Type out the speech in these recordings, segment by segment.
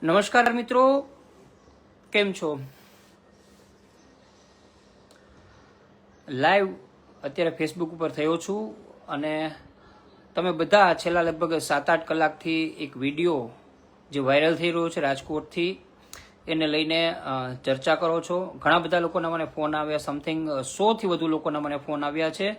નમસ્કાર મિત્રો, કેમ છો? લાઈવ અત્યારે ફેસબુક ઉપર થયો છું અને તમે બધા છેલ્લા લગભગ 7-8 કલાકથી એક વિડીયો જે વાયરલ થઈ રહ્યો છે રાજકોટથી એને લઈને ચર્ચા કરો છો. ઘણા બધા લોકોના મને ફોન આવ્યા, સમથિંગ 100 થી વધુ લોકોના મને ફોન આવ્યા છે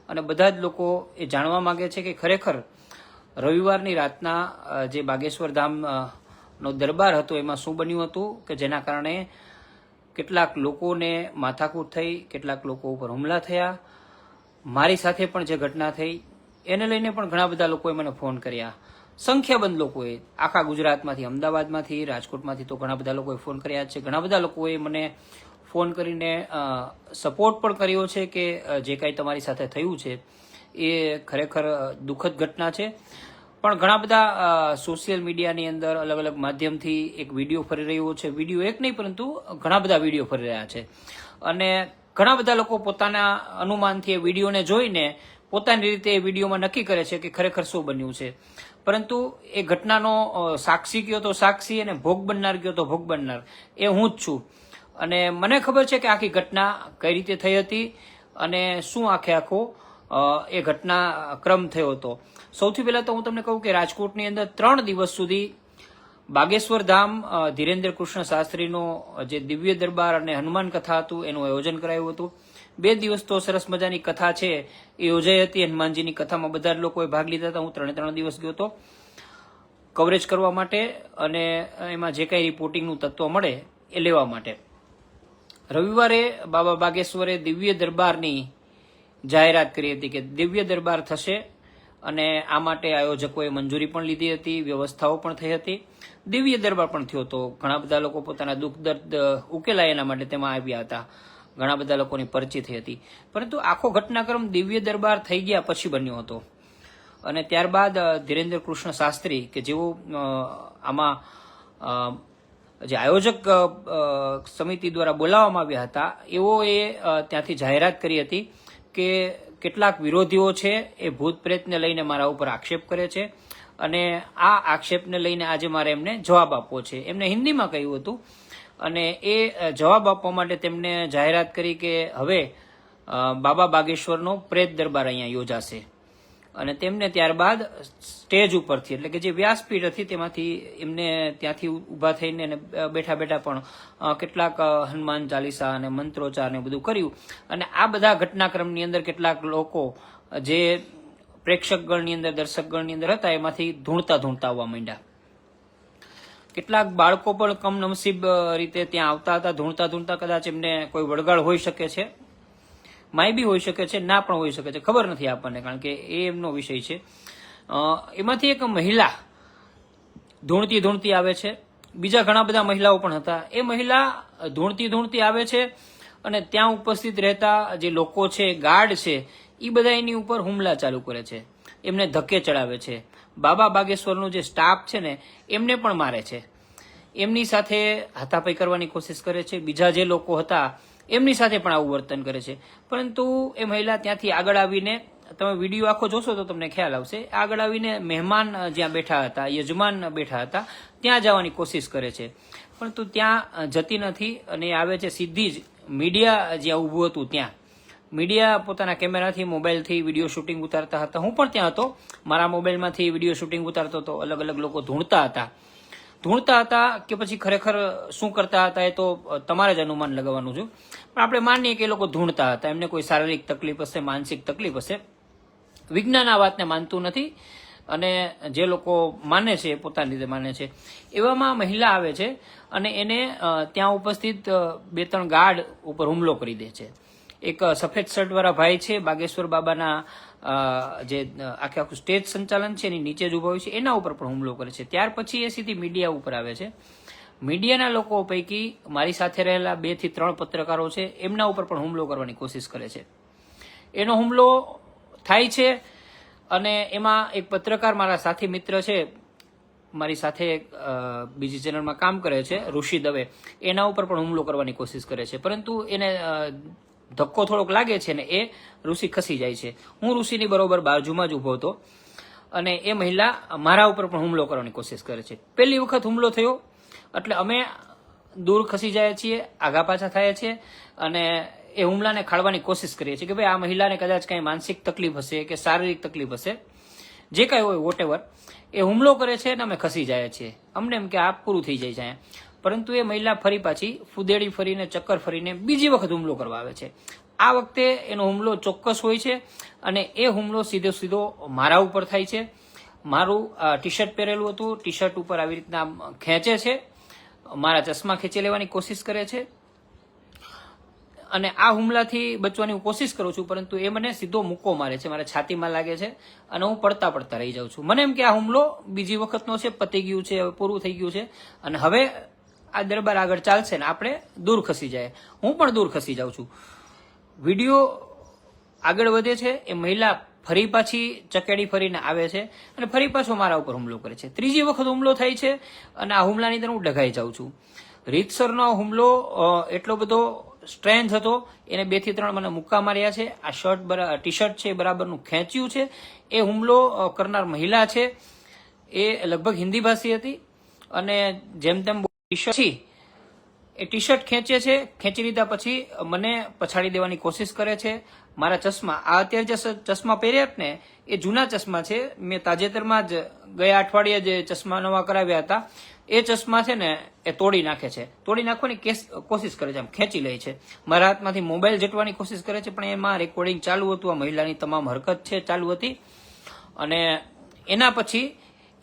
અને બધા જ લોકો એ જાણવા માંગે છે કે ખરેખર રવિવારની રાતના જે બાગેશ્વર ધામ નો દરબાર હતો એમાં શું બન્યું હતું કે જેના કારણે કેટલાક લોકોને માથાકૂટ થઈ, કેટલાક લોકો ઉપર હુમલા થયા. મારી સાથે પણ જે ઘટના થઈ એને લઈને પણ ઘણા બધા લોકોએ મને ફોન કર્યા. સંખ્યાબંધ લોકોએ આખા ગુજરાતમાંથી, અમદાવાદમાંથી, રાજકોટમાંથી તો ઘણા બધા લોકોએ ફોન કર્યા છે. ઘણા બધા લોકોએ મને ફોન કરીને સપોર્ટ પણ કર્યો છે કે જે કાંઈ તમારી સાથે થયું છે એ ખરેખર દુઃખદ ઘટના છે. પણ ઘણા બધા સોશિયલ મીડિયાની અંદર અલગ અલગ માધ્યમથી એક વિડીયો ફરી રહ્યો છે. વિડીયો એક નહીં પરંતુ ઘણા બધા વિડીયો ફરી રહ્યા છે અને ઘણા બધા લોકો પોતાના અનુમાનથી એ વિડીયોને જોઈને પોતાની રીતે એ વિડીયોમાં નક્કી કરે છે કે ખરેખર શું બન્યું છે. પરંતુ એ ઘટનાનો સાક્ષી કયો તો સાક્ષી અને ભોગ બનનાર કયો તો ભોગ બનનાર એ હું જ છું. અને મને ખબર છે કે આખી ઘટના કઈ રીતે થઈ હતી અને શું આખો એ ઘટના ક્રમ થયો હતો. સૌથી પહેલા તો હું તમને કહું કે રાજકોટની અંદર 3 દિવસ સુધી બાગેશ્વર ધામ ધીરેન્દ્ર કૃષ્ણ શાસ્ત્રીનો જે દિવ્ય દરબાર અને હનુમાન કથા હતું એનું આયોજન કરાયું હતું. 2 દિવસ તો સરસ મજાની કથા છે એ યોજાઈ હતી. હનુમાનજીની કથામાં બધા જ લોકોએ ભાગ લીધા હતા. હું 3 દિવસ ગયો હતો કવરેજ કરવા માટે અને એમાં જે કંઈ રિપોર્ટિંગનું તત્વ મળે એ લેવા માટે. રવિવારે બાબા બાગેશ્વરે દિવ્ય દરબારની જાહેરાત કરી હતી કે દિવ્ય દરબાર થશે અને આ માટે આયોજકોએ મંજૂરી પણ લીધી હતી, વ્યવસ્થાઓ પણ થઈ હતી. દિવ્ય દરબાર પણ થયો હતો. ઘણા બધા લોકો પોતાના દુઃખ દર્દ ઉકેલાય એના માટે તેમાં આવ્યા હતા. ઘણા બધા લોકોની પરચી થઈ હતી. પરંતુ આખો ઘટનાક્રમ દિવ્ય દરબાર થઈ ગયા પછી બન્યો હતો અને ત્યારબાદ ધીરેન્દ્ર કૃષ્ણ શાસ્ત્રી કે જેઓ આમાં જે આયોજક સમિતિ દ્વારા બોલાવવામાં આવ્યા હતા એઓએ ત્યાંથી જાહેરાત કરી હતી કે કેટલાક વિરોધીઓ છે એ ભૂત પ્રેતને લઈને મારા ઉપર આક્ષેપ કરે છે અને આ આક્ષેપને લઈને આજે મારે એમને જવાબ આપવો છે. એમને હિન્દીમાં કહ્યું હતું અને એ જવાબ આપવા માટે તેમને જાહેરાત કરી કે હવે બાબા બાગેશ્વરનો પ્રેત દરબાર અહીંયા યોજાશે અને તેમને ત્યારબાદ સ્ટેજ ઉપરથી એટલે કે જે વ્યાસપીઠ હતી તેમાંથી એમને ત્યાંથી ઊભા થઈને બેઠા બેઠા પણ કેટલાક હનુમાન ચાલીસા અને મંત્રોચ્ચાર ને બધું કર્યું અને આ બધા ઘટનાક્રમની અંદર કેટલાક લોકો જે પ્રેક્ષકગણની અંદર, દર્શકગણની અંદર હતા એમાંથી ધૂણતા આવવા માંડ્યા. કેટલાક બાળકો પણ કમનસીબ રીતે ત્યાં આવતા હતા. ધૂણતા કદાચ એમને કોઈ વળગાડ હોઈ શકે છે, માય બી હોઈ શકે છે, ના પણ હોઈ શકે છે, ખબર નથી આપણને, કારણ કે એ એમનો વિષય છે. એમાંથી એક મહિલા ધૂણતી આવે છે. બીજા ઘણા બધા મહિલાઓ પણ હતા. એ મહિલા ધૂણતી આવે છે અને ત્યાં ઉપસ્થિત રહેતા જે લોકો છે, ગાર્ડ છે, એ બધા એની ઉપર હુમલા ચાલુ કરે છે, એમને ધક્કે ચડાવે છે. બાબા બાગેશ્વરનું જે સ્ટાફ છે ને એમને પણ મારે છે, એમની સાથે હાથાપાઈ કરવાની કોશિશ કરે છે. બીજા જે લોકો હતા એમની સાથે પણ આવું વર્તન કરે છે. પરંતુ એ મહિલા ત્યાંથી આગળ આવીને, તમે વિડીયો આખો જોશો તો તમને ખ્યાલ આવશે, આગળ આવીને મહેમાન જ્યાં બેઠા હતા, યજમાન બેઠા હતા, ત્યાં જવાની કોશિશ કરે છે. પરંતુ ત્યાં જતી નથી અને આવે છે સીધી જ મીડિયા જ્યાં ઊભું હતું ત્યાં. મીડિયા પોતાના કેમેરાથી, મોબાઈલથી વિડીયો શૂટિંગ ઉતારતા હતા. હું પણ ત્યાં હતો, મારા મોબાઈલમાંથી વિડીયો શૂટિંગ ઉતારતો હતો. અલગ અલગ લોકો ધૂણતા હતા કે પછી ખરેખર શું કરતા હતા એ તો તમારે જ અનુમાન લગાવવાનું છે. પણ આપણે માનીએ કે એ લોકો ધૂણતા હતા, એમને કોઈ શારીરિક તકલીફ હશે, માનસિક તકલીફ હશે. વિજ્ઞાન આ વાતને માનતું નથી અને જે લોકો માને છે પોતાની રીતે માને છે. એવામાં મહિલા આવે છે અને એને ત્યાં ઉપસ્થિત 2-3 ગાર્ડ ઉપર હુમલો કરી દે છે. એક સફેદ શર્ટ વાળા ભાઈ છે, બાગેશ્વર બાબાના જે આખું સ્ટેજ સંચાલન છે એની નીચે જ ઉભા હોય છે, એના ઉપર પણ હુમલો કરે છે. ત્યાર પછી એ સીધી મીડિયા ઉપર આવે છે. મીડિયાના લોકો પૈકી મારી સાથે રહેલા 2 થી 3 પત્રકારો છે, એમના ઉપર પણ હુમલો કરવાની કોશિશ કરે છે. એનો હુમલો થાય છે અને એમાં એક પત્રકાર, મારા સાથી મિત્ર છે, મારી સાથે બીજી ચેનલમાં કામ કરે છે, ઋષિ દવે, એના ઉપર પણ હુમલો કરવાની કોશિશ કરે છે. પરંતુ એને ધક્કો થોડોક લાગે છે ને એ ઋષિ ખસી જાય છે. હું ઋષિની બરોબર બાજુમાં જ ઉભો હતો અને એ મહિલા મારા ઉપર પણ હુમલો કરવાની કોશિશ કરે છે. પહેલી વખત હુમલો થયો એટલે અમે દૂર ખસી જાય છીએ, આગા પાછા થાય છે અને એ હુમલાને ખાળવાની કોશિશ કરીએ છીએ કે ભાઈ આ મહિલાને કદાચ કઈ માનસિક તકલીફ હશે કે શારીરિક તકલીફ હશે, જે કાંઈ હોય વોટેવર, એ હુમલો કરે છે અને અમે ખસી જાય છીએ. અમને એમ કે આ પૂરું થઈ જાય છે. પરંતુ એ મહિલા ફરી પાછી ફુદેડી ફરીને ચક્કર ફરીને બીજી વખત હુમલો કરવા આવે છે. આ વખતે એનો હુમલો ચોક્કસ હોય છે અને એ હુમલો સીધો મારા ઉપર થાય છે. મારું ટી શર્ટ પહેરેલું હતું, ટી શર્ટ ઉપર આવી રીતના ખેંચે છે, મારા ચશ્મા ખેંચી લેવાની કોશિશ કરે છે અને આ હુમલાથી બચવાની હું કોશિશ કરું છું, પરંતુ એ મને સીધો મુક્કો મારે છે, મારા છાતીમાં લાગે છે અને હું પડતા રહી જાઉં છું. મને એમ કે આ હુમલો બીજી વખતનો છે, પતી ગયું છે, હવે પૂરું થઈ ગયું છે અને હવે આ દરબાર આગળ ચાલશે ને આપણે દૂર ખસી જાય. હું પણ દૂર ખસી જાઉં છું. વિડીયો આગળ વધે છે, એ મહિલા ફરી પાછી ચકેડી ફરીને આવે છે અને ફરી પાછો મારા ઉપર હુમલો કરે છે. ત્રીજી વખત હુમલો થાય છે અને આ હુમલાની અંદર હું ડઘાઈ જાઉં છું. રીતસરનો હુમલો એટલો બધો સ્ટ્રેન્થ હતો, એને 2 થી 3 મને મુક્કા માર્યા છે. આ ટી શર્ટ છે બરાબરનું ખેંચ્યું છે. એ હુમલો કરનાર મહિલા છે એ લગભગ હિન્દી ભાષી હતી અને જેમ તેમ એ ટી શર્ટ ખેંચે છે. ખેંચી લીધા પછી મને પછાડી દેવાની કોશિશ કરે છે. મારા ચશ્મા, આ અત્યારે જે ચશ્મા પહેર્યા ને એ જૂના ચશ્મા છે. મેં તાજેતરમાં જ ગયા અઠવાડિયે જે ચશ્મા નવા કરાવ્યા હતા એ ચશ્મા છે ને એ તોડી નાખે છે. તોડી નાખવાની કોશિશ કરે છે, એમ ખેંચી લે છે. મારા હાથમાંથી મોબાઈલ જટવાની કોશિશ કરે છે, પણ એમાં રેકોર્ડિંગ ચાલુ હતું. આ મહિલાની તમામ હરકત છે ચાલુ હતી અને એના પછી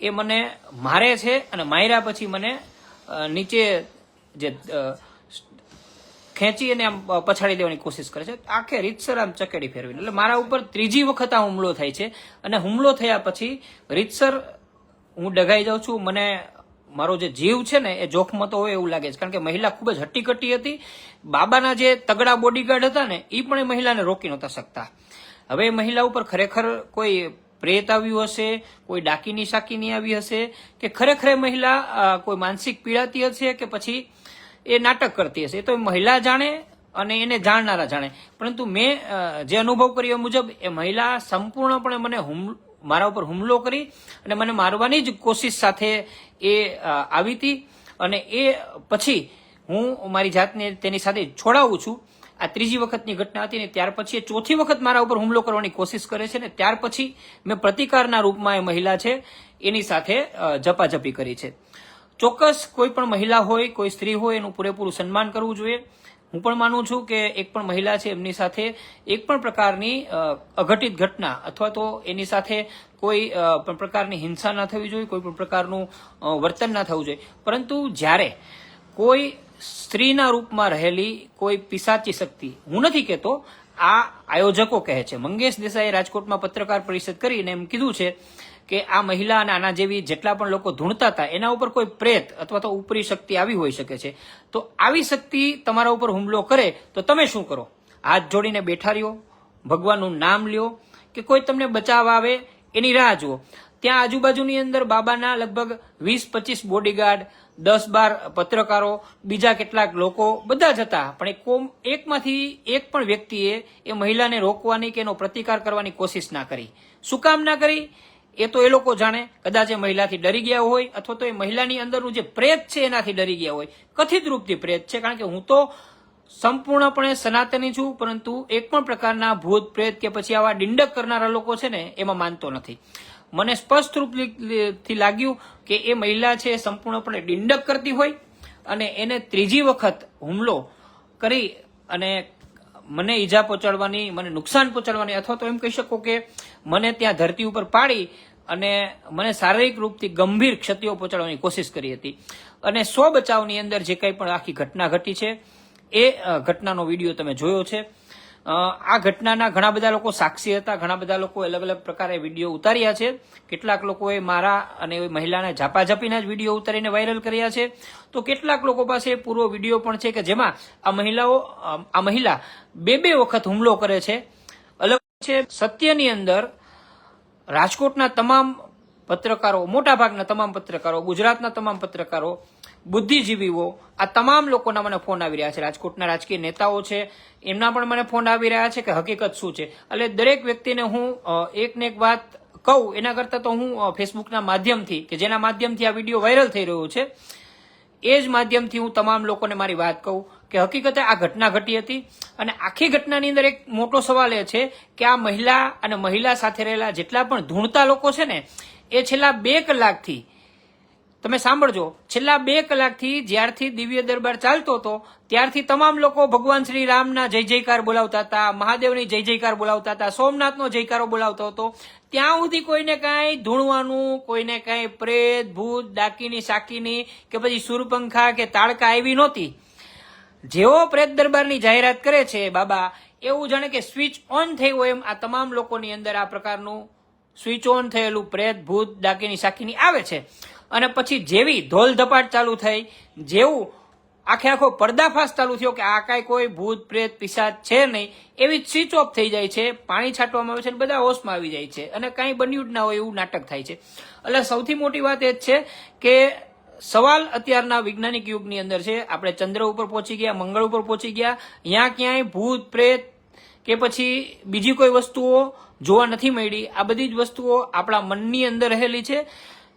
એ મને મારે છે અને માર્યા પછી મને નીચે જે ખેંચી અને આમ પછાડી દેવાની કોશિશ કરે છે. આખે રીતસર આમ ચકેડી ફેરવીને, એટલે મારા ઉપર ત્રીજી વખત આ હુમલો થાય છે અને હુમલો થયા પછી રીતસર હું ડઘાઈ જાઉં છું. મને મારો જે જીવ છે ને એ જોખમતો હોય એવું લાગે છે, કારણ કે મહિલા ખૂબ જ હટ્ટીકટ્ટી હતી. બાબાના જે તગડા બોડીગાર્ડ હતા ને એ પણ એ મહિલાને રોકી નહોતા શકતા. હવે એ મહિલા ઉપર ખરેખર કોઈ પ્રેત આવ્યું હશે, કોઈ ડાકીની શાકીની આવી હશે કે ખરેખર મહિલા કોઈ માનસિક પીડાતી હશે કે પછી એ નાટક કરતી હશે, એ તો મહિલા જાણે અને એને જાણનારા જાણે. પરંતુ મેં જે અનુભવ કર્યો મુજબ એ મહિલા સંપૂર્ણપણે મારા ઉપર હુમલો કરી અને મને મારવાની જ કોશિશ સાથે એ આવી હતી અને એ પછી હું મારી જાતને તેની સાથે છોડાવું છું. આ ત્રીજી વખતની ઘટના હતી ને ત્યાર પછી એ ચોથી વખત મારા ઉપર હુમલો કરવાની કોશિશ કરે છે ને ત્યાર પછી મેં પ્રતિકારના રૂપમાં એ મહિલા છે એની સાથે ઝપાઝપી કરી છે. ચોક્કસ કોઈ પણ મહિલા હોય, કોઈ સ્ત્રી હોય, એનું પૂરેપૂરું સન્માન કરવું જોઈએ. હું પણ માનું છું કે એક પણ મહિલા છે એમની સાથે એક પણ પ્રકારની અઘટિત ઘટના અથવા તો એની સાથે કોઈ પણ પ્રકારની હિંસા ના થવી જોઈએ, કોઈ પણ પ્રકારનું વર્તન ના થવું જોઈએ. પરંતુ જ્યારે કોઈ સ્ત્રીના રૂપમાં રહેલી કોઈ પિશાચી શક્તિ, હું નથી કહેતો, આ આયોજકો કહે છે. મંગેશ દેસાઈએ રાજકોટમાં પત્રકાર પરિષદ કરીને એમ કીધું છે કે આ મહિલા અને આના જેવી જેટલા પણ લોકો ધૂણતા હતા એના ઉપર કોઈ પ્રેત અથવા તો ઉપરી શક્તિ આવી હોઈ શકે છે. તો આવી શક્તિ તમારા ઉપર હુમલો કરે તો તમે શું કરો? હાથ જોડીને બેઠા રહ્યો, ભગવાનનું નામ લ્યો કે કોઈ તમને બચાવવા આવે એની રાહ જુઓ? ત્યાં આજુબાજુની અંદર બાબાના લગભગ 20-25 બોડીગાર્ડ, 10-12 પત્રકારો, બીજા કેટલાક લોકો બધા જ હતા, પણ એકમાંથી એક પણ વ્યક્તિએ એ મહિલાને રોકવાની કે એનો પ્રતિકાર કરવાની કોશિશ ના કરી. શું કામ ના કરી એ તો એ લોકો જાણે. કદાચ એ મહિલાથી ડરી ગયા હોય અથવા તો એ મહિલાની અંદરનું જે પ્રેત છે એનાથી ડરી ગયા હોય. કથિત રૂપથી પ્રેત છે, કારણ કે હું તો સંપૂર્ણપણે સનાતની છું, પરંતુ એક પણ પ્રકારના ભૂત પ્રેત કે પછી આવા ડિંડક કરનારા લોકો છે ને એમાં માનતો નથી. મને સ્પષ્ટ રૂપથી લાગ્યું કે એ મહિલા છે સંપૂર્ણપણે ડિંડક કરતી હોય અને એને ત્રીજી વખત હુમલો કરી અને મને ઈજા પહોંચાડવાની, મને નુકસાન પહોંચાડવાની અથવા તો એમ કહી શકો કે મને ત્યાં ધરતી ઉપર પાડી અને મને શારીરિક રૂપથી ગંભીર ક્ષતિઓ પહોંચાડવાની કોશિશ કરી હતી. અને સ્વ બચાવની અંદર જે કંઈ પણ આખી ઘટના ઘટી છે એ ઘટનાનો વિડીયો તમે જોયો છે. આ ઘટનાના ઘણા બધા લોકો સાક્ષી હતા, ઘણા બધા લોકો અલગ અલગ પ્રકારે વિડીયો ઉતાર્યા છે. કેટલાક લોકોએ મારા અને મહિલાને ઝાપાઝાપીના જ વિડીયો ઉતારીને વાયરલ કર્યા છે. તો કેટલાક લોકો પાસે પૂરો વિડીયો પણ છે કે જેમાં આ મહિલા 2 વખત હુમલો કરે છે. અલગ છે સત્યની અંદર રાજકોટના તમામ પત્રકારો, મોટાભાગના તમામ પત્રકારો, ગુજરાતના તમામ પત્રકારો, બુદ્ધિજીવીઓ, આ તમામ લોકોના મને ફોન આવી રહ્યા છે. રાજકોટના રાજકીય નેતાઓ છે એમના પણ મને ફોન આવી રહ્યા છે કે હકીકત શું છે. એટલે દરેક વ્યક્તિને હું એક ને એક વાત કહું એના કરતાં તો હું ફેસબુકના માધ્યમથી કે જેના માધ્યમથી આ વિડીયો વાયરલ થઈ રહ્યો છે એ જ માધ્યમથી હું તમામ લોકોને મારી વાત કહું કે હકીકતે આ ઘટના ઘટી હતી અને આખી ઘટનાની અંદર એક મોટો સવાલ એ છે કે આ મહિલા અને મહિલા સાથે રહેલા જેટલા પણ ધૂણતા લોકો છે ને એ છેલ્લા 2 કલાકથી, તમે સાંભળજો, છેલ્લા 2 કલાકથી જ્યારથી દિવ્ય દરબાર ચાલતો હતો ત્યારથી તમામ લોકો ભગવાન શ્રી રામના જય જયકાર બોલાવતા હતા, મહાદેવની જય જયકાર બોલાવતા હતા, સોમનાથનો જયકારો બોલાવતો હતો. ત્યાં સુધી કોઈને કાંઈ ધૂણવાનું, કોઈને કાંઈ પ્રેત ભૂત ડાકીની સાકીની કે પછી સુરપંખા કે તાળકા આવી નહોતી. જેવો પ્રેત દરબારની જાહેરાત કરે છે બાબા, એવું જાણે કે સ્વિચ ઓન થઈ હોય એમ આ તમામ લોકોની અંદર આ પ્રકારનું સ્વિચ ઓન થયેલું પ્રેત ભૂત ડાકીની સાકીની આવે છે. અને પછી જેવી ધોલ ધપાટ ચાલુ થઈ, જેવું આખો પર્દાફાશ ચાલુ થયો કે આ કાંઈ કોઈ ભૂત પ્રેત પિશાચ છે નહીં, એવી સ્વિચ ઓફ થઈ જાય છે, પાણી છાંટવામાં આવે છે અને બધા હોશમાં આવી જાય છે અને કાંઈ બન્યું જ ના હોય એવું નાટક થાય છે. એટલે સૌથી મોટી વાત એ જ છે કે સવાલ અત્યારના વૈજ્ઞાનિક યુગની અંદર છે, આપણે ચંદ્ર ઉપર પહોંચી ગયા, મંગળ ઉપર પહોંચી ગયા, અહીંયા ક્યાંય ભૂત પ્રેત કે પછી બીજી કોઈ વસ્તુઓ જોવા નથી મળી. આ બધી જ વસ્તુઓ આપણા મનની અંદર રહેલી છે.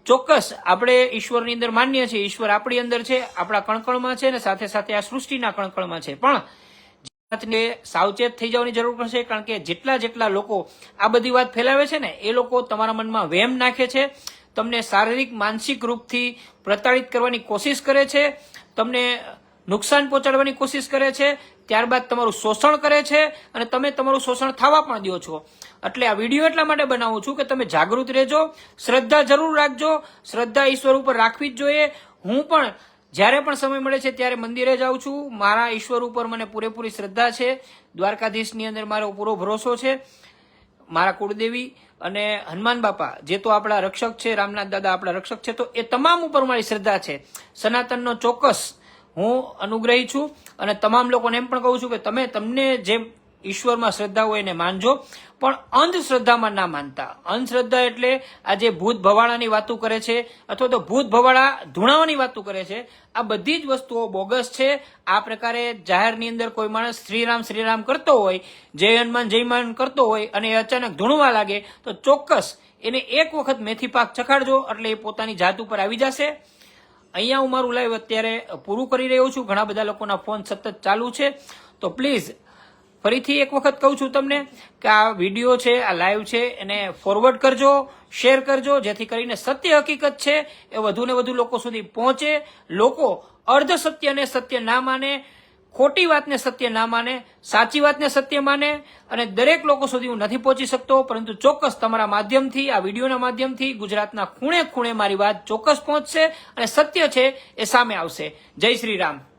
ચોક્કસ આપણે ઈશ્વરની અંદર માનીએ છીએ, ઈશ્વર આપણી અંદર છે, આપણા કણકણમાં છે ને સાથે સાથે આ સૃષ્ટિના કણકણમાં છે. પણ સાવચેત થઈ જવાની જરૂર પડશે, કારણ કે જેટલા લોકો આ બધી વાત ફેલાવે છે ને એ લોકો તમારા મનમાં વહેમ નાખે છે, તમને શારીરિક માનસિક રૂપથી પ્રતાડિત કરવાની કોશિશ કરે છે, તમને નુકસાન પહોંચાડવાની કોશિશ કરે છે, ત્યારબાદ તમારું શોષણ કરે છે અને તમે તમારું શોષણ થવા પણ દો છો. એટલે આ વિડીયો એટલા માટે બનાવું છું કે તમે જાગૃત રહેજો, શ્રદ્ધા જરૂર રાખજો, શ્રદ્ધા ઈશ્વર ઉપર રાખવી જ જોઈએ. હું પણ જ્યારે પણ સમય મળે છે ત્યારે મંદિરે જાઉં છું, મારા ઈશ્વર ઉપર મને પૂરેપૂરી શ્રદ્ધા છે, દ્વારકાધીશની અંદર મારો પૂરો ભરોસો છે, મારા કુળદેવી અને હનુમાન બાપા જે તો આપણા રક્ષક છે, રામનાથ દાદા આપણા રક્ષક છે, તો એ તમામ ઉપર મારી શ્રદ્ધા છે. સનાતનનો ચોક્કસ હું અનુગ્રહી છું અને તમામ લોકોને એમ પણ કહું છું કે તમને જે ઈશ્વરમાં શ્રદ્ધા હોય એને માનજો, પણ અંધશ્રદ્ધામાં ના માનતા. અંધશ્રદ્ધા એટલે આ જે ભૂત ભવાડાની વાતો કરે છે અથવા તો ભૂત ભવાડા ધૂણાવાની વાતો કરે છે, આ બધી જ વસ્તુઓ બોગસ છે. આ પ્રકારે જાહેરની અંદર કોઈ માણસ શ્રીરામ શ્રીરામ કરતો હોય, જય હનુમાન કરતો હોય અને એ અચાનક ધૂણવા લાગે તો ચોક્કસ એને એક વખત મેથી પાક ચખાડજો એટલે એ પોતાની જાત ઉપર આવી જશે. અહીંયા હું મારું લાઈવ અત્યારે પૂરું કરી રહ્યો છું, ઘણા બધા લોકોના ફોન સતત ચાલુ છે, તો પ્લીઝ ફરીથી એક વખત કહું છું તમને કે આ વિડીયો છે, આ લાઈવ છે, એને ફોરવર્ડ કરજો, શેર કરજો, જેથી કરીને સત્ય હકીકત છે એ વધુ ને વધુ લોકો સુધી પહોંચે. લોકો અર્ધ સત્યને સત્ય ના માને, ખોટી વાતને સત્ય ના માને, સાચી વાતને સત્ય માને. અને દરેક લોકો સુધી હું નથી પહોંચી શકતો, પરંતુ ચોક્કસ તમારા માધ્યમથી, આ વિડીયોના માધ્યમથી ગુજરાતના ખૂણે ખૂણે મારી વાત ચોક્કસ પહોંચશે અને સત્ય છે એ સામે આવશે. જય શ્રી રામ.